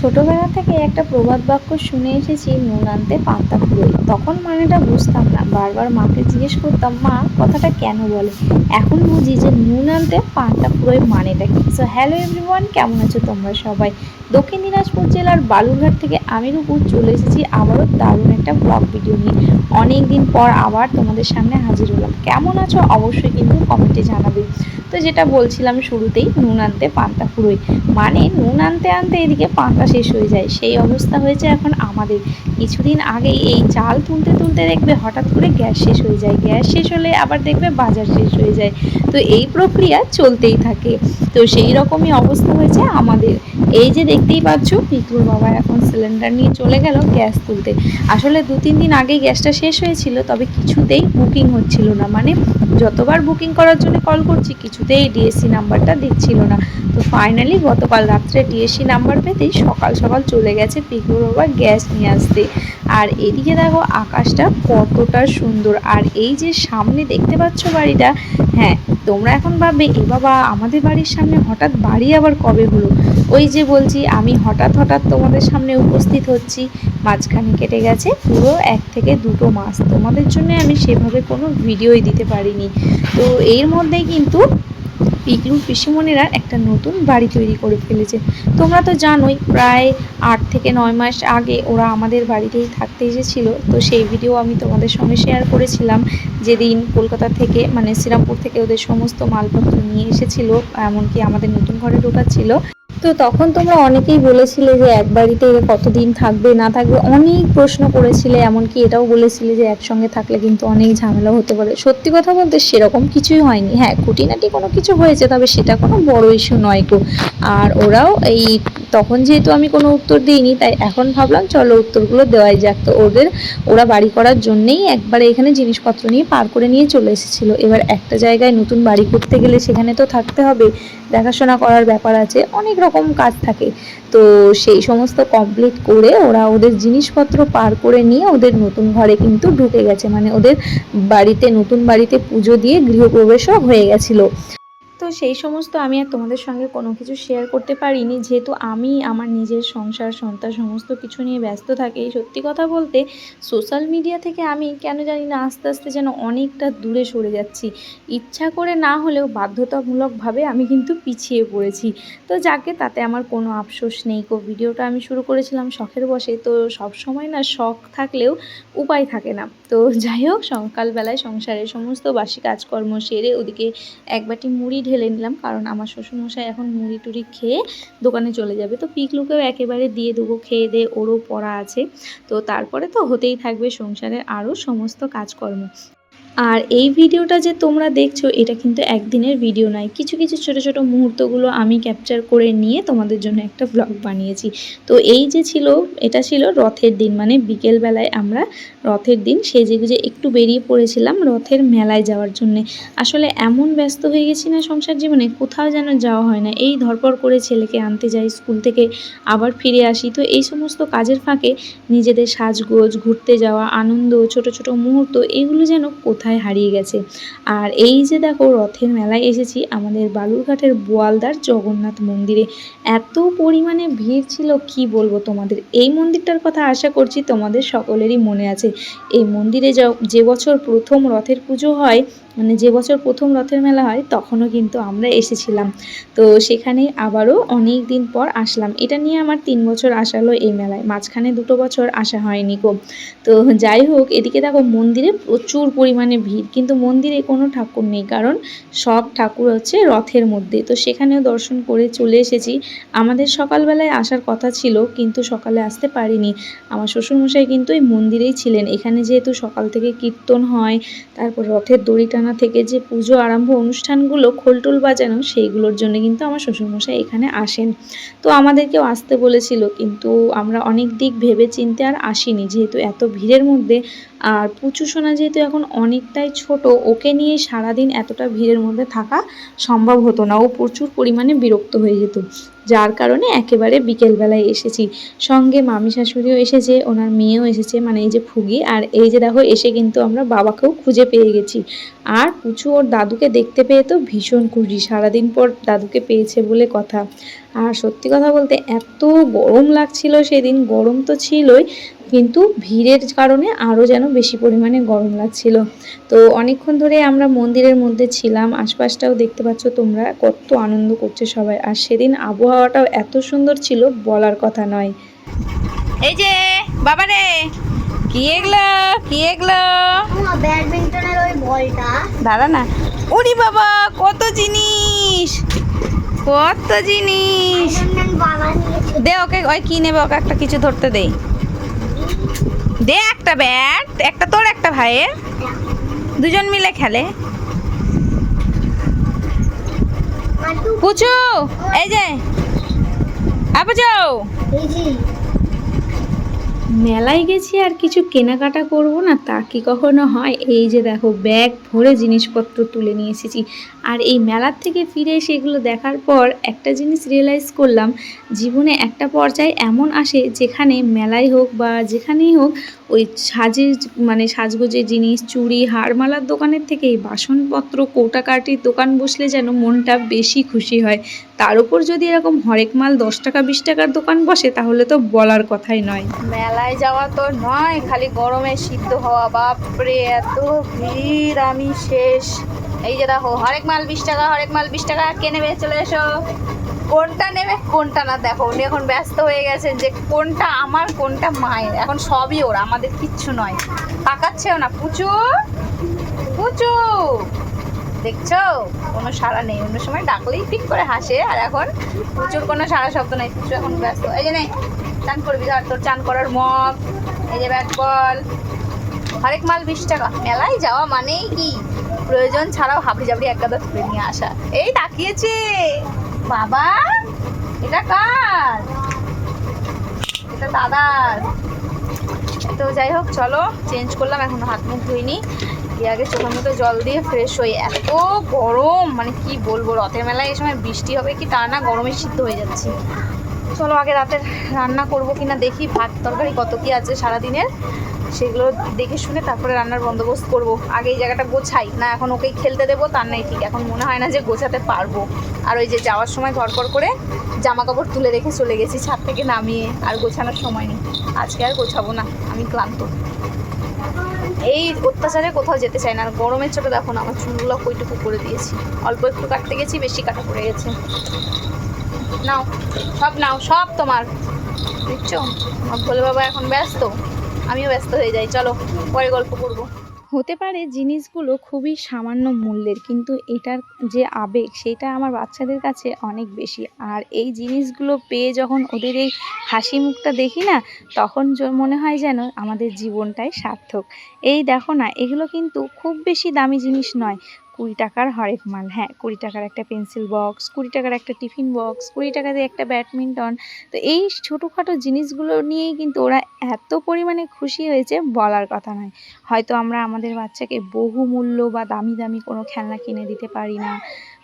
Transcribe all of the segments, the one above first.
ছোটবেলা থেকে একটা প্রবাদ বাক্য শুনে এসেছি, নুন আনতে পান্তা ফুরোয়। তখন মানেটা বুঝতাম না, বারবার মাকে জিজ্ঞেস করতাম, মা কথাটা কেন বলে। এখন বুঝি যে নুন আনতে পান্তা ফুরোয় মানেটা কি। সো হ্যালো এভরিওয়ান, কেমন আছো তোমরা সবাই? দক্ষিণ দিনাজপুর জেলার বালুরঘাট থেকে আমি রূপু চলে এসেছি আবারও দারুণ একটা ব্লগ ভিডিও নিয়ে। অনেক দিন পর আবার তোমাদের সামনে হাজির হলাম। কেমন আছো অবশ্যই কিন্তু কমেন্টে জানাবে। তো যেটা বলছিলাম শুরুতেই, নুন আনতে পান্তা ফুরোয় মানে নুন আনতে আনতে এদিকে পান্তা শেষ হয়ে যায়, সেই অবস্থা হয়েছে এখন আমাদের। কিছুদিন আগেই এই চাল তুলতে তুলতে দেখবে হঠাৎ করে গ্যাস শেষ হয়ে যায়, গ্যাস শেষ হলে আবার দেখবে বাজার শেষ হয়ে যায়। তো এই প্রক্রিয়া চলতেই থাকে। তো সেই রকমই অবস্থা হয়েছে আমাদের। এই যে দেখতেই পাচ্ছ, পিকুর বাবা এখন সিলিন্ডার নিয়ে চলে গেল গ্যাস তুলতে। আসলে 2-3 দিন আগেই গ্যাসটা শেষ হয়েছিল, তবে কিছুতেই বুকিং হচ্ছিল না। মানে যতবার বুকিং করার জন্য কল করছি কিছুতেই ডিএসসি নাম্বারটা দিচ্ছিল না। তো ফাইনালি গতকাল রাত্রে ডিএসসি নাম্বার পেতেই সকাল সকাল চলে গেছে পিকুর বাবা গ্যাস নিয়ে আসতে। আর এদিকে দেখো আকাশটা কতটা সুন্দর, আর এই যে সামনে দেখতে পাচ্ছ বাড়িটা, হ্যাঁ তোমরা এখন ভাববে এ বাবা আমাদের বাড়ির সামনে হঠাৎ বাড়ি আবার কবে হলো। ওই যে বলছি আমি হঠাৎ হঠাৎ তোমাদের সামনে উপস্থিত হচ্ছি, মাঝখানে কেটে গেছে পুরো 1 থেকে 2 মাস, তোমাদের জন্য আমি সেভাবে কোনো ভিডিওই দিতে পারিনি। তো এর মধ্যেই কিন্তু পিকলুর পিসিমণিরা একটা নতুন বাড়ি তৈরি করে ফেলেছে। তোমরা তো জানোই, প্রায় 8 থেকে 9 মাস আগে ওরা আমাদের বাড়িতেই থাকতে এসেছিল। তো সেই ভিডিও আমি তোমাদের সঙ্গে শেয়ার করেছিলাম, যেদিন কলকাতা থেকে মানে শ্রীরামপুর থেকে ওদের সমস্ত মালপত্র নিয়ে এসেছিল, এমনকি আমাদের নতুন ঘরে ঢোকাচ্ছিল। তো তখন তোমরা অনেকেই বলেছিলে যে এক বাড়িতে কতদিন থাকবে না থাকবে, অনেক প্রশ্ন করেছিলে, এমনকি এটাও বলেছিলে যে একসঙ্গে থাকলে কিন্তু অনেক ঝামেলা হতে পারে। সত্যি কথা বলতে সেরকম কিছুই হয়নি। হ্যাঁ খুঁটিনাটি কোনো কিছু হয়েছে, তবে সেটা কোনো বড় ইস্যু নয় গো। আর ওরাও এই তখন যেহেতু আমি কোনো উত্তর দিইনি, তাই এখন ভাবলাম চলো উত্তরগুলো দেওয়াই যাক। তো ওরা বাড়ি করার জন্যেই একবারে এখানে জিনিসপত্র নিয়ে পার করে নিয়ে চলে এসেছিল। এবার একটা জায়গায় নতুন বাড়ি করতে গেলে সেখানে তো থাকতে হবে, দেখাশোনা করার ব্যাপার আছে, অনেক রকম কাজ থাকে। তো সেই সমস্ত কমপ্লিট করে ওরা ওদের জিনিসপত্র পার করে নিয়ে ওদের নতুন ঘরে কিন্তু ঢুকে গেছে। মানে ওদের বাড়িতে, নতুন বাড়িতে পুজো দিয়ে গৃহপ্রবেশও হয়ে গেছিলো। তো সেই সমস্ত আমি আর তোমাদের সঙ্গে কোনো কিছু শেয়ার করতে পারিনি, যেহেতু আমি আমার নিজের সংসার সন্তান সমস্ত কিছু নিয়ে ব্যস্ত থাকি। সত্যি কথা বলতে সোশ্যাল মিডিয়া থেকে আমি কেন জানি না আস্তে আস্তে যেন অনেকটা দূরে সরে যাচ্ছি। ইচ্ছা করে না হলেও বাধ্যতামূলকভাবে আমি কিন্তু পিছিয়ে পড়েছি। তো যাকে তাতে আমার কোনো আফসোস নেই গো। ভিডিওটা আমি শুরু করেছিলাম শখের বশে, তো সব সময় না শখ থাকলেও উপায় থাকে না। তো যাই হোক, সকালবেলায় সংসারের সমস্ত বাসি কাজকর্ম সেরে ওদিকে এক বাটি মুড়ি ঢেলে নিলাম, কারণ আমার শ্বশুরমশাই এখন মুড়ি টুড়ি খেয়ে দোকানে চলে যাবে। তো পিকলুকেও একেবারে দিয়ে দেবো, খেয়ে দিয়ে ওরও পড়া আছে। তো তারপরে তো হতেই থাকবে সংসারের আরও সমস্ত কাজকর্ম। আর এই ভিডিওটা যে তোমরা দেখছো এটা কিন্তু একদিনের ভিডিও নয়, কিছু কিছু ছোট ছোট মুহূর্তগুলো আমি ক্যাপচার করে নিয়ে তোমাদের জন্য একটা ব্লগ বানিয়েছি। তো এই যে এটা ছিল রথের দিন, মানে বিকেলবেলায় আমরা রথের দিন সেজেগুজে একটু বেরিয়ে পড়েছিলাম রথের মেলায় যাওয়ার জন্যে। আসলে এমন ব্যস্ত হয়ে গেছি না সংসার জীবনে, কোথাও যেন যাওয়া হয় না। এই ধরপড় করে ছেলেকে আনতে যাই স্কুল থেকে, আবার ফিরে আসি। তো এই সমস্ত কাজের ফাঁকে নিজেদের সাজগোজ, ঘুরতে যাওয়া, আনন্দ, ছোট ছোট মুহূর্ত, এগুলো যেন কোথায় হারিয়ে গেছে। আর এই যে দেখো রথের মেলায় এসেছি আমাদের বালুরঘাটের বোয়ালদার জগন্নাথ মন্দিরে। এত পরিমাণে ভিড় ছিল কি বলবো তোমাদের। এই মন্দিরটার কথা আশা করছি তোমাদের সকলেরই মনে আছে। এই মন্দিরে যে বছর প্রথম রথের পুজো হয়, মানে যে বছর প্রথম রথের মেলা হয়, তখনও কিন্তু আমরা এসেছিলাম। তো সেখানে আবারও অনেক দিন পর আসলাম। এটা নিয়ে আমার 3 বছর আসা হলো এই মেলায়, মাঝখানে 2 বছর আসা হয়নি গো। তো যাই হোক, এদিকে দেখো মন্দিরে প্রচুর পরিমাণে ভিড়, কিন্তু মন্দিরে কোনো ঠাকুর নেই, কারণ সব ঠাকুর হচ্ছে রথের মধ্যে। তো সেখানেও দর্শন করে চলে এসেছি। আমাদের সকালবেলায় আসার কথা ছিল, কিন্তু সকালে আসতে পারিনি। আমার শ্বশুরমশাই কিন্তু এই মন্দিরেই ছিলেন। এখানে যেহেতু সকাল থেকে কীর্তন হয়, তারপর রথের দড়ি টানা থেকে যে পুজো আরম্ভ অনুষ্ঠানগুলো, খোলটোল বাজানো, সেইগুলোর জন্য কিন্তু আমার শ্বশুরমশাই এখানে আসেন। তো আমাদেরকেও আসতে বলেছিল, কিন্তু আমরা অনেক দিক ভেবে চিনতে আর আসিনি, যেহেতু এত ভিড়ের মধ্যে। আর পুচু সোনা যেহেতু এখন অনেকটাই ছোট, ওকে নিয়ে সারাদিন এতটা ভিড়ের মধ্যে থাকা সম্ভব হতো না, ও প্রচুর পরিমাণে বিরক্ত হয়ে যেত। যার কারণে একেবারে বিকেলবেলায় এসেছি। সঙ্গে মামি শাশুড়িও এসেছে, ওনার মেয়েও এসেছে, মানে এই যে ফুগি। আর এই যে দেখো এসে কিন্তু আমরা বাবাকেও খুঁজে পেয়ে গেছি। আর পুচু ওর দাদুকে দেখতে পেয়ে তো ভীষণ খুশি, সারাদিন পর দাদুকে পেয়েছে বলে কথা। আর সত্যি কথা বলতে এত গরম লাগছিল সেদিন, গরম তো ছিলই, কিন্তু ভিড়ের কারণে আরও যেন বেশি পরিমাণে গরম লাগছিল। তো অনেকক্ষণ ধরে আমরা মন্দিরের মধ্যে ছিলাম, আশপাশটাও দেখতে পাচ্ছ তোমরা, কত আনন্দ করছে সবাই। আর সেদিন আবহাওয়াটাও এত সুন্দর ছিল, বলার কথা নয়। এই যে বাবা রে, কি এগুলো, কি এগুলো? ব্যাডমিন্টনের ওই বলটা। দাঁড়া না, ওরে বাবা কত জিনিস, কত জিনিস। দে ওকে, ওই কি নেবে, ওকে একটা কিছু ধরতে দেই, দে একটা ব্যাট, একটা তোর একটা ভাইয়ের, দুজন মিলে খেলে। পুচু এই যে আপু যাও, মেলায় গেছি আর কিছু কেনাকাটা করব না তা কি কখনো হয়? এই যে দেখো ব্যাগ ভরে জিনিসপত্র তুলে নিয়ে এসেছি। আর এই মেলার থেকে ফিরে এসে এগুলো দেখার পর একটা জিনিস রিয়েলাইজ করলাম, জীবনে একটা পর্যায়ে এমন আসে যেখানে মেলায় হোক বা যেখানেই হোক, ওই মানে সাজগোজের জিনিস, চুড়ি হারমালার দোকানের থেকে বাসনপত্র কৌটাকাঠির দোকান বসলে যেন মনটা বেশি খুশি হয়। তার উপর যদি এরকম হরেক মাল 10 টাকা 20 টাকার দোকান বসে তাহলে তো বলার কথাই নয়। মেলায় যাওয়া তো নয়, খালি গরমে সিদ্ধ হওয়া, বাপরে এত ভিড় আমি শেষ। এই যে দেখো হরেক মাল 20 টাকা, হরেক মাল 20 টাকা, কে নেবে চলে এসো। কোনটা নেবে কোনটা না, দেখো উনি এখন ব্যস্ত হয়ে গেছেন যে কোনটা আমার কোনটা মায়ের, এখন সবই ওর, আমাদের কিচ্ছু নয়। তাকাচ্ছেও না। পুচু, পুচু দেখছো কোনো সাড়া নেই, অন্য সময় ডাকলেই ঠিক করে হাসে, আর এখন প্রচুর কোনো সাড়া শব্দ নেই। পুচু এখন ব্যস্ত। এই যে নেই চান করবি, ধর তোর চান করার মগ, এই যে ব্যাট বল, হরেক মাল 20 টাকা। মেলায় যাওয়া মানেই কি প্রয়োজন ছাড়াও হাবড়ি জাবড়ি এক গাদা তুলে নিয়ে আসা। এই তাকিয়েছে বাবা, এটা কার? এটা দাদার। তো যাই হোক চলো, চেঞ্জ করলাম, এখন হাত মুখ ধুইনি, দিয়ে আগে চোখের মতো জল দিয়ে ফ্রেশ হই। এত গরম মানে কি বলবো, রথের মেলায় এই সময় বৃষ্টি হবে কি তা না, গরমে সিদ্ধ হয়ে যাচ্ছি। চলো আগে রাতের রান্না করব কিনা দেখি, ভাত তরকারি কত কি আছে সারাদিনের সেগুলো দেখে শুনে তারপরে রান্নার বন্দোবস্ত করব। আগে এই জায়গাটা গোছাই না, এখন ওকেই খেলতে দেবো তার নেই ঠিক, এখন মনে হয় না যে গোছাতে পারবো। আর ওই যে যাওয়ার সময় ধরপড় করে জামা কাপড় তুলে রেখে চলে গেছি ছাদ থেকে নামিয়ে, আর গোছানোর সময় নেই। আজকে আর গোছাবো না, আমি ক্লান্ত। এই অত্যাচারে কোথাও যেতে চাই না। আর গরমের চোটে দেখো না আমার চুলগুলো কইটুকু করে দিয়েছি, অল্প একটু কাটতে গেছি, বেশি কাটা পড়ে গেছে। নাও সব, নাও সব তোমার, দেখছো? আমার ভোলে বাবা এখন ব্যস্ত, আমিও ব্যস্ত হয়ে যাই। চলো পরে গল্প করব। হতে পারে জিনিসগুলো খুবই সামান্য মূল্যের, কিন্তু এটার যে আবেগ সেটা আমার বাচ্চাদের কাছে অনেক বেশি। আর এই জিনিসগুলো পেয়ে যখন ওদের এই হাসি মুখটা দেখি না, তখন মনে হয় যেন আমাদের জীবনটাই সার্থক। এই দেখো না, এগুলো কিন্তু খুব বেশি দামি জিনিস নয়। 20 টাকার হরেক মাল, হ্যাঁ 20 টাকার একটা পেন্সিল বক্স, 20 টাকার একটা টিফিন বক্স, 20 টাকা দিয়ে একটা ব্যাডমিন্টন। তো এই ছোটোখাটো জিনিসগুলো নিয়েই কিন্তু ওরা এত পরিমাণে খুশি হয়েছে বলার কথা নয়। হয়তো আমরা আমাদের বাচ্চাকে বহুমূল্য বা দামি দামি কোনো খেলনা কিনে দিতে পারি না,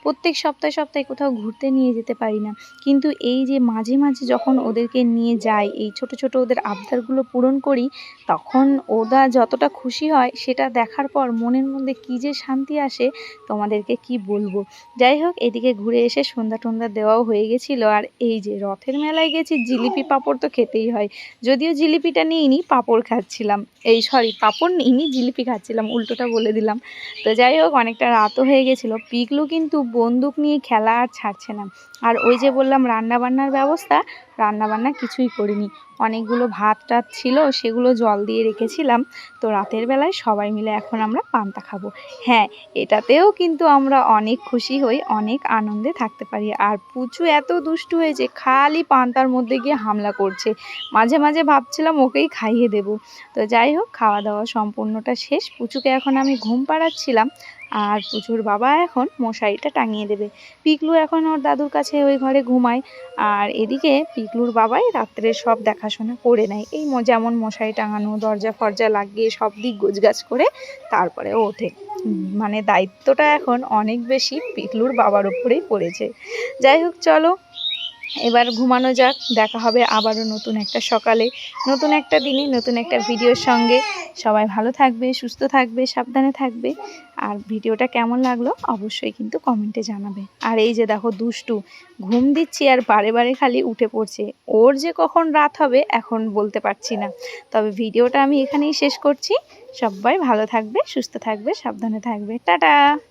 প্রত্যেক সপ্তাহে সপ্তাহে কোথাও ঘুরতে নিয়ে যেতে পারি না, কিন্তু এই যে মাঝে মাঝে যখন ওদেরকে নিয়ে যাই, এই ছোট ছোট ওদের আবদারগুলো পূরণ করি, তখন ওরা যতটা খুশি হয় সেটা দেখার পর মনের মধ্যে কী যে শান্তি আসে তোমাদেরকে কি বলবো। যাই হোক, এদিকে ঘুরে এসে সন্ধ্যা টন্ধ্যা দেওয়াও হয়ে গেছিলো। আর এই যে রথের মেলায় গেছি, জিলিপি পাঁপড় তো খেতেই হয়, যদিও জিলিপিটা নিইনি, পাঁপড় খাচ্ছিলাম। এই সরি, পাঁপড় নিইনি, জিলিপি খাচ্ছিলাম, উল্টোটা বলে দিলাম। তো যাই হোক, অনেকটা রাতও হয়ে গেছিলো। পিকলু কিন্তু বন্দুক নিয়ে খেলা আর ছাড়ছে না। আর ওই যে বললাম রান্নাবান্নার ব্যবস্থা, রান্নাবান্না কিছুই করিনি। অনেকগুলো ভাত টাত ছিল, সেগুলো জল দিয়ে রেখেছিলাম। তো রাতের বেলায় সবাই মিলে এখন আমরা পান্তা খাবো। হ্যাঁ, এটাতেও কিন্তু আমরা অনেক খুশি হই, অনেক আনন্দে থাকতে পারি। আর পুচু এত দুষ্টু হয়েছে, খালি পান্তার মধ্যে গিয়ে হামলা করছে। মাঝে মাঝে ভাবছিলাম ওকেই খাইয়ে দেব। তো যাই হোক, খাওয়া দাওয়া সম্পূর্ণটা শেষ। পুচুকে এখন আমি ঘুম পাড়াচ্ছিলাম, আর পুচুর বাবা এখন মশারিটা টাঙিয়ে দেবে। পিকলু এখন ওর দাদুর কাছে ওই ঘরে ঘুমায়, আর এদিকে পিকলুর বাবাই রাত্রে সব দেখাশোনা করে নেয়। এই যেমন মশারি টাঙানো, দরজা ফরজা লাগিয়ে সব দিক গোছগাছ করে তারপরে ওঠে। মানে দায়িত্বটা এখন অনেক বেশি পিকলুর বাবার উপরেই পড়েছে। যাই হোক চলো, এবার ঘুমানো যাক, দেখা হবে আবারও নতুন একটা সকালে, নতুন একটা দিনে, নতুন একটা ভিডিওর সঙ্গে। সবাই ভালো থাকবে, সুস্থ থাকবে, সাবধানে থাকবে। আর ভিডিওটা কেমন লাগলো অবশ্যই কিন্তু কমেন্টে জানাবে। আর এই যে দেখো দুষ্টু, ঘুম দিচ্ছি আর বারে বারে খালি উঠে পড়ছে। ওর যে কখন রাত হবে এখন বলতে পারছি না। তবে ভিডিওটা আমি এখানেই শেষ করছি। সবাই ভালো থাকবে, সুস্থ থাকবে, সাবধানে থাকবে। টাটা।